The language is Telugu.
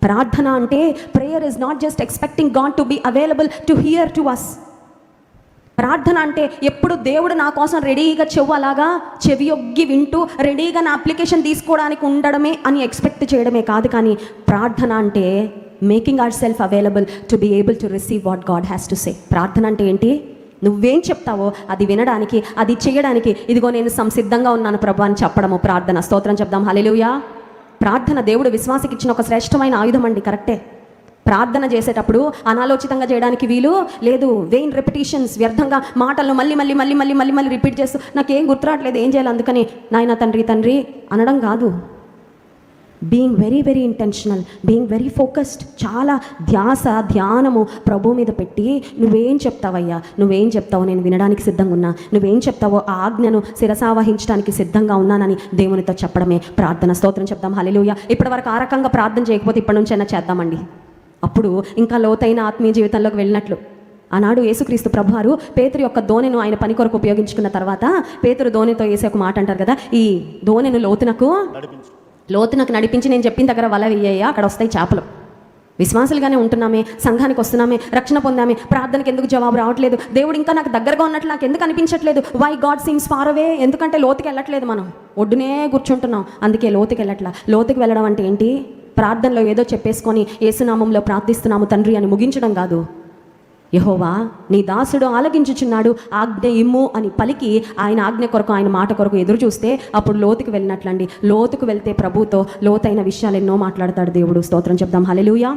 ప్రార్థన అంటే prayer is not just expecting God to be available to hear to us. ప్రార్థన అంటే ఎప్పుడు దేవుడు నా కోసం రెడీగా అలాగా చెవియొగ్గి వింటూ రెడీగా నా అప్లికేషన్ తీసుకోవడానికి ఉండడమే అని ఎక్స్పెక్ట్ చేయడమే కాదు. కానీ ప్రార్థన అంటే making our self available to be able to receive what God has to say. ప్రార్థన అంటే ఏంటి? నువ్వేం చెప్తావో అది వినడానికి, అది చేయడానికి, ఇదిగో నేను సంసిద్ధంగా ఉన్నాను ప్రభు అని చెప్పడము ప్రార్థన. స్తోత్రం చెప్దాం. హల్లెలూయా. ప్రార్థన దేవుడు విశ్వాసికి ఇచ్చిన ఒక శ్రేష్టమైన ఆయుధం అండి. కరెక్టే. ప్రార్థన చేసేటప్పుడు అనాలోచితంగా చేయడానికి వీలు లేదు. వెయిన్ రెపిటేషన్స్, వ్యర్థంగా మాటలను మళ్ళీ మళ్ళీ మళ్ళీ మళ్ళీ మళ్ళీ మళ్ళీ రిపీట్ చేస్తూ నాకేం గుర్తురాట్లేదు ఏం చేయాలి అందుకని నాయన తండ్రి తండ్రి అనడం కాదు. Being very very intentional, being very focused, చాలా ధ్యానము ప్రభు మీద పెట్టి నువ్వేం చెప్తావయ్యా, నువ్వేం చెప్తావో నేను వినడానికి సిద్ధంగా ఉన్నా, నువ్వేం చెప్తావో ఆ ఆజ్ఞను శిరసావహించడానికి సిద్ధంగా ఉన్నానని దేవునితో చెప్పడమే ప్రార్థన. స్తోత్రం చెప్దాం. హల్లెలూయా. ఇప్పటి వరకు ఆ రకంగా ప్రార్థన చేయకపోతే ఇప్పటి నుంచైనా చేద్దామండి. అప్పుడు ఇంకా లోతైన ఆత్మీయ జీవితంలోకి వెళ్ళినట్లు. ఆనాడు యేసుక్రీస్తు ప్రభువారు పేతురు యొక్క దోణెను ఆయన పని కొరకు ఉపయోగించుకున్న తర్వాత పేతురు దోణితో వేసే ఒక మాట అంటారు కదా, ఈ దోణెను లోతునకు నడిపించి నేను చెప్పిన దగ్గర వల వేయ్యా, అక్కడ వస్తాయి చేపలు. విశ్వాసులుగానే ఉంటున్నామే, సంఘానికి వస్తున్నామే, రక్షణ పొందామే, ప్రార్థనకి ఎందుకు జవాబు రావట్లేదు, దేవుడు ఇంకా నాకు దగ్గరగా ఉన్నట్లు నాకు ఎందుకు అనిపించట్లేదు, why God seems far away? ఎందుకంటే లోతుకి వెళ్ళట్లేదు, మనం ఒడ్డునే కూర్చుంటున్నాం, అందుకే లోతుకి వెళ్ళట్లా. లోతుకి వెళ్ళడం అంటే ఏంటి? ప్రార్థనలో ఏదో చెప్పేసుకొని యేసునామంలో ప్రార్థిస్తున్నాము తండ్రి అని ముగించడం కాదు. యెహోవా నీ దాసుడు ఆలకించుచున్నాడు, ఆజ్ఞ ఇమ్ము అని పలికి ఆయన ఆజ్ఞ కొరకు, ఆయన మాట కొరకు ఎదురు చూస్తే అప్పుడు లోతుకు వెళ్ళినట్లండి. లోతుకు వెళ్తే ప్రభుతో లోతైన విషయాలు ఎన్నో మాట్లాడతాడు దేవుడు. స్తోత్రం చెప్దాం. హల్లెలూయా.